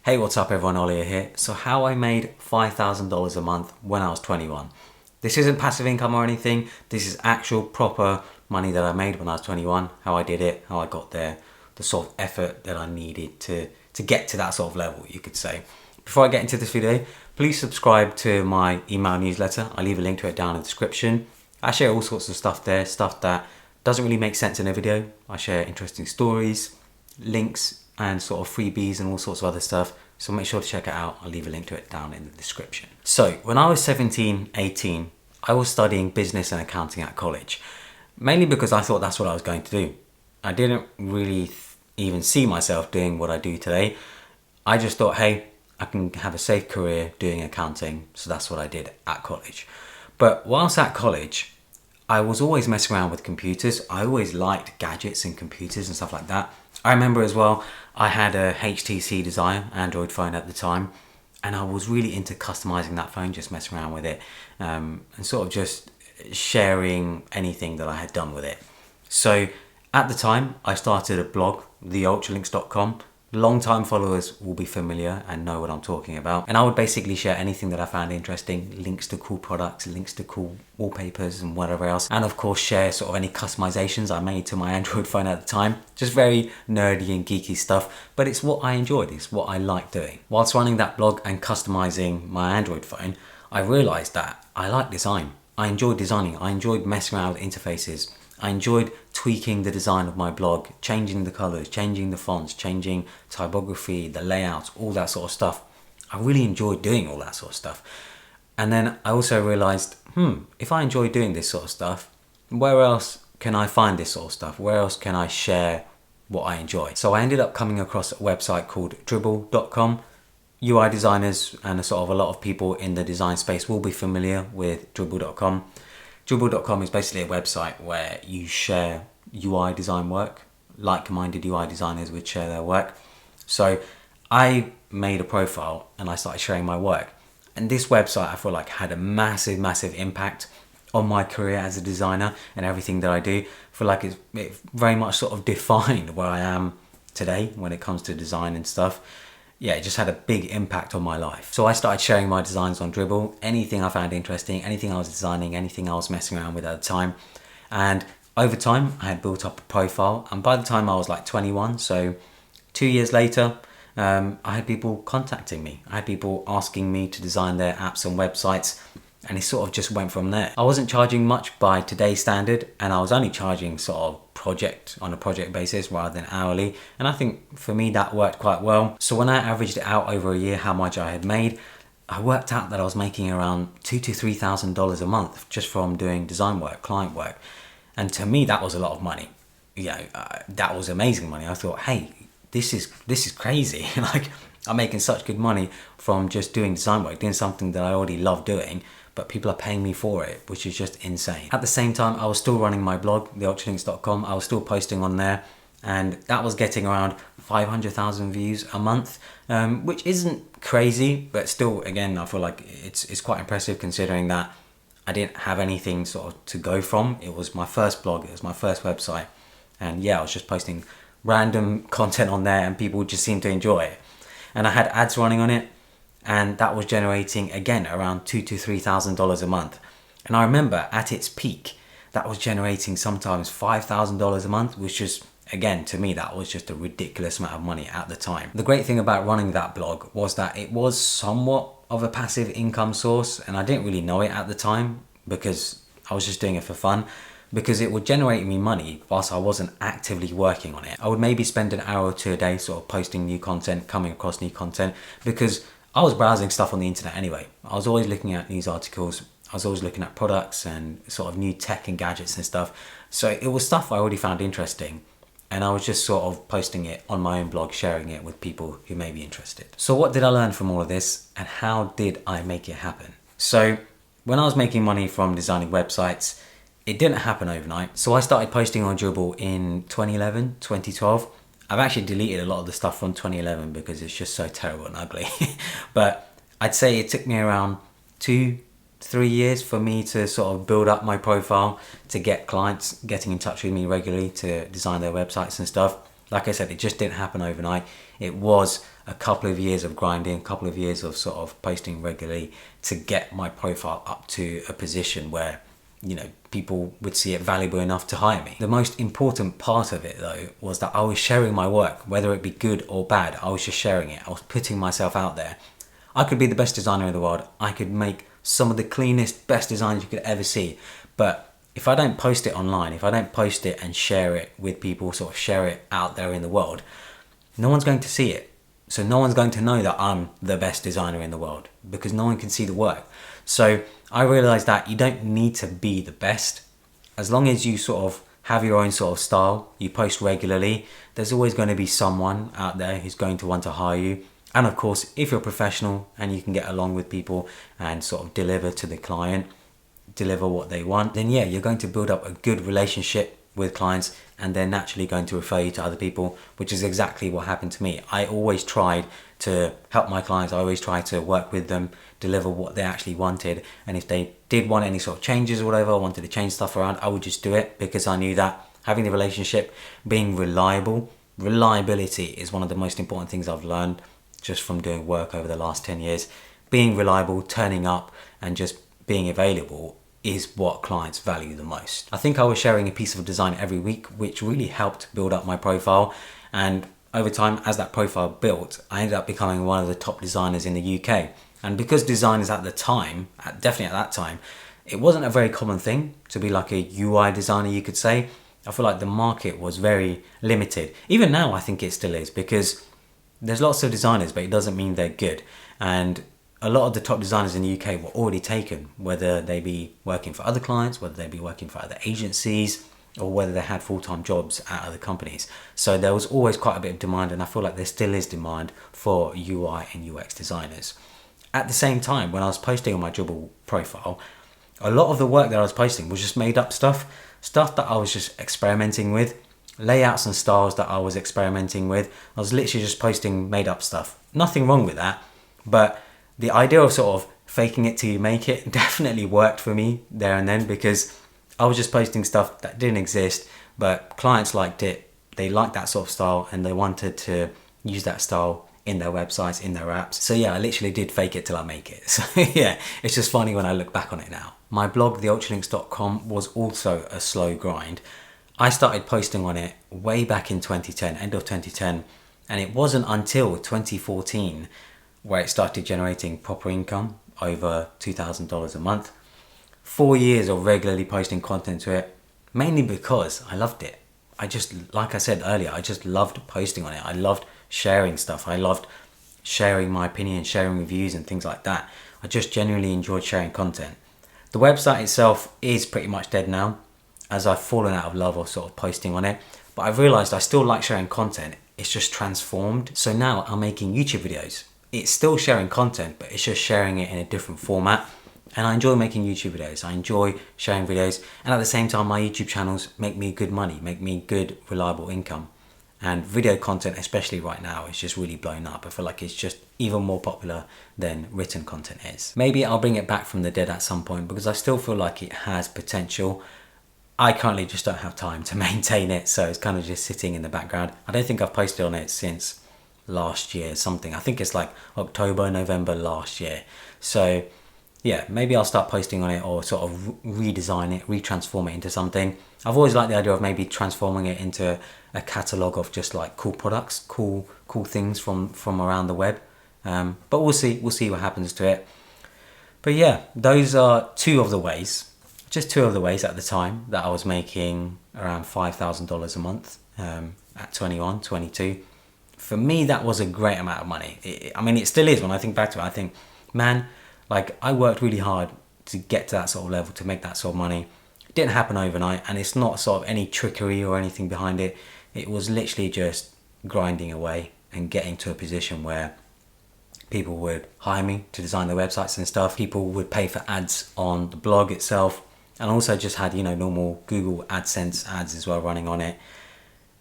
Hey, what's up everyone, Ollie here. So how I made $5,000 a month when I was 21. This isn't passive income or anything, this is actual proper money that I made when I was 21, how I did it, how I got there, the sort of effort that I needed to get to that sort of level, you could say. Before I get into this video, please subscribe to my email newsletter. I'll leave a link to it down in the description. I share all sorts of stuff there, stuff that doesn't really make sense in a video. I share interesting stories, links, and sort of freebies and all sorts of other stuff. So make sure to check it out. I'll leave a link to it down in the description. So when I was 17, 18, I was studying business and accounting at college, mainly because I thought that's what I was going to do. I didn't really even see myself doing what I do today. I just thought, hey, I can have a safe career doing accounting. So that's what I did at college. But whilst at college, I was always messing around with computers. I always liked gadgets and computers and stuff like that. I remember as well, I had a HTC Desire Android phone at the time, and I was really into customizing that phone, just messing around with it, and sort of just sharing anything that I had done with it. So at the time, I started a blog, theultralinks.com. Long-time followers will be familiar and know what I'm talking about. And I would basically share anything that I found interesting, links to cool products, links to cool wallpapers and whatever else. And of course, share sort of any customizations I made to my Android phone at the time. Just very nerdy and geeky stuff, but it's what I enjoyed, it's what I liked doing. Whilst running that blog and customizing my Android phone, I realized that I like design. I enjoyed designing, I enjoyed messing around with interfaces. I enjoyed tweaking the design of my blog, changing the colors, changing the fonts, changing typography, the layouts, all that sort of stuff. I really enjoyed doing all that sort of stuff. And then I also realized, if I enjoy doing this sort of stuff, where else can I find this sort of stuff? Where else can I share what I enjoy? So I ended up coming across a website called Dribbble.com. UI designers and a lot of people in the design space will be familiar with Dribbble.com. Dribbble.com is basically a website where you share UI design work. Like-minded UI designers would share their work. So I made a profile and I started sharing my work. And this website I feel like had a massive, massive impact on my career as a designer and everything that I do. I feel like it very much sort of defined where I am today when it comes to design and stuff. Yeah, it just had a big impact on my life. So I started sharing my designs on Dribbble, anything I found interesting, anything I was designing, anything I was messing around with at the time. And over time, I had built up a profile. And by the time I was like 21, so 2 years later, I had people contacting me. I had people asking me to design their apps and websites. And it sort of just went from there. I wasn't charging much by today's standard, and I was only charging sort of on a project basis rather than hourly. And I think for me that worked quite well. So when I averaged it out over a year how much I had made, I worked out that I was making around $2,000 to $3,000 a month just from doing design work, client work. And to me that was a lot of money. That was amazing money. I thought, hey, this is crazy. Like, I'm making such good money from just doing design work, doing something that I already love doing, but people are paying me for it, which is just insane. At the same time, I was still running my blog, theultralinks.com. I was still posting on there, and that was getting around 500,000 views a month, which isn't crazy, but still, again, I feel like it's quite impressive considering that I didn't have anything sort of to go from. It was my first blog, it was my first website, and yeah, I was just posting random content on there, and people just seemed to enjoy it. And I had ads running on it, and that was generating, again, around $2,000 to $3,000 a month. And I remember at its peak, that was generating sometimes $5,000 a month, which is, again, to me, that was just a ridiculous amount of money at the time. The great thing about running that blog was that it was somewhat of a passive income source, and I didn't really know it at the time because I was just doing it for fun, because it would generate me money whilst I wasn't actively working on it. I would maybe spend an hour or two a day sort of posting new content, coming across new content, because I was browsing stuff on the internet anyway. I was always looking at news articles. I was always looking at products and sort of new tech and gadgets and stuff. So it was stuff I already found interesting. And I was just sort of posting it on my own blog, sharing it with people who may be interested. So what did I learn from all of this, and how did I make it happen? So when I was making money from designing websites, it didn't happen overnight. So I started posting on Dribbble in 2011, 2012. I've actually deleted a lot of the stuff from 2011 because it's just so terrible and ugly. But I'd say it took me around 2-3 years for me to sort of build up my profile, to get clients getting in touch with me regularly to design their websites and stuff. Like I said, it just didn't happen overnight. It was a couple of years of grinding, a couple of years of sort of posting regularly to get my profile up to a position where, you know, people would see it valuable enough to hire me. The most important part of it though was that I was sharing my work, whether it be good or bad. I was just sharing it. I was putting myself out there. I could be the best designer in the world. I could make some of the cleanest, best designs you could ever see. But if I don't post it online, if I don't post it and share it with people, sort of share it out there in the world, no one's going to see it. So no one's going to know that I'm the best designer in the world because no one can see the work. So I realized that you don't need to be the best. As long as you sort of have your own sort of style, you post regularly, there's always going to be someone out there who's going to want to hire you. And of course, if you're professional and you can get along with people and sort of deliver to the client, deliver what they want, then yeah, you're going to build up a good relationship with clients and they're naturally going to refer you to other people, which is exactly what happened to me. I always tried to help my clients. I always tried to work with them, deliver what they actually wanted. And if they did want any sort of changes or whatever, I wanted to change stuff around, I would just do it because I knew that having the relationship, being reliability is one of the most important things I've learned just from doing work over the last 10 years. Being reliable, turning up and just being available is what clients value the most. I think I was sharing a piece of design every week, which really helped build up my profile. And over time, as that profile built, I ended up becoming one of the top designers in the UK. And because designers at the time, definitely at that time, it wasn't a very common thing to be like a UI designer, you could say. I feel like the market was very limited. Even now, I think it still is, because there's lots of designers, but it doesn't mean they're good. And a lot of the top designers in the UK were already taken, whether they be working for other clients, whether they be working for other agencies, or whether they had full-time jobs at other companies. So there was always quite a bit of demand, and I feel like there still is demand for UI and UX designers. At the same time, when I was posting on my Dribbble profile, a lot of the work that I was posting was just made up stuff that I was just experimenting with, layouts and styles that I was experimenting with. I was literally just posting made up stuff. Nothing wrong with that, but the idea of sort of faking it till you make it definitely worked for me there and then, because I was just posting stuff that didn't exist, but clients liked it. They liked that sort of style and they wanted to use that style in their websites, in their apps. So yeah, I literally did fake it till I make it. So yeah, it's just funny when I look back on it now. My blog, theultralinks.com, was also a slow grind. I started posting on it way back in 2010, end of 2010, and it wasn't until 2014 where it started generating proper income, over $2,000 a month. 4 years of regularly posting content to it, mainly because I loved it. I just, like I said earlier, I just loved posting on it. I loved sharing stuff. I loved sharing my opinion, sharing reviews and things like that. I just genuinely enjoyed sharing content. The website itself is pretty much dead now, as I've fallen out of love of sort of posting on it, but I've realized I still like sharing content. It's just transformed. So now I'm making YouTube videos. It's still sharing content, but it's just sharing it in a different format. And I enjoy making YouTube videos. I enjoy sharing videos. And at the same time, my YouTube channels make me good money, make me good, reliable income. And video content, especially right now, is just really blown up. I feel like it's just even more popular than written content is. Maybe I'll bring it back from the dead at some point, because I still feel like it has potential. I currently just don't have time to maintain it, so it's kind of just sitting in the background. I don't think I've posted on it since last year, something. I think it's like October, November last year. So yeah, maybe I'll start posting on it, or sort of redesign it, retransform it into something. I've always liked the idea of maybe transforming it into a catalogue of just like cool products, cool things from around the web. But we'll see what happens to it. But yeah, those are two of the ways at the time that I was making around $5,000 a month at 21, 22. For me, that was a great amount of money. I mean, it still is when I think back to it. I think, man, like I worked really hard to get to that sort of level, to make that sort of money. It didn't happen overnight, and it's not sort of any trickery or anything behind it. It was literally just grinding away and getting to a position where people would hire me to design their websites and stuff. People would pay for ads on the blog itself, and also just had, normal Google AdSense ads as well running on it.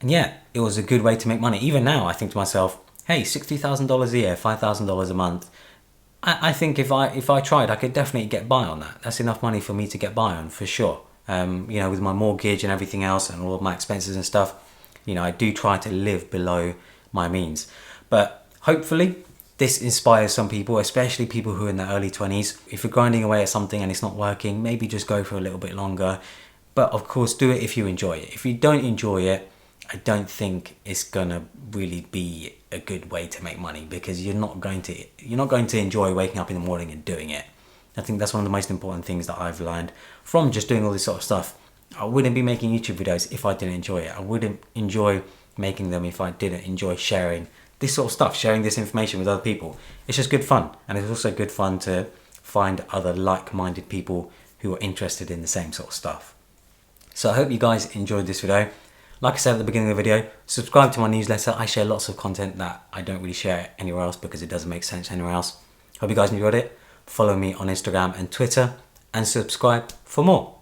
And yeah, it was a good way to make money. Even now, I think to myself, hey, $60,000 a year, $5,000 a month. I think if I tried, I could definitely get by on that. That's enough money for me to get by on, for sure. With my mortgage and everything else and all of my expenses and stuff, I do try to live below my means. But Hopefully this inspires some people, especially people who are in their early 20s. If you're grinding away at something and it's not working, maybe just go for a little bit longer. But of course, do it if you enjoy it. If you don't enjoy it, I don't think it's gonna really be a good way to make money, because you're not going to enjoy waking up in the morning and doing it. I think that's one of the most important things that I've learned from just doing all this sort of stuff. I wouldn't be making YouTube videos if I didn't enjoy it. I wouldn't enjoy making them if I didn't enjoy sharing this sort of stuff, sharing this information with other people. It's just good fun, and it's also good fun to find other like-minded people who are interested in the same sort of stuff. So I hope you guys enjoyed this video. Like I said at the beginning of the video, subscribe to my newsletter. I share lots of content that I don't really share anywhere else because it doesn't make sense anywhere else. Hope you guys enjoyed it. Follow me on Instagram and Twitter, and subscribe for more.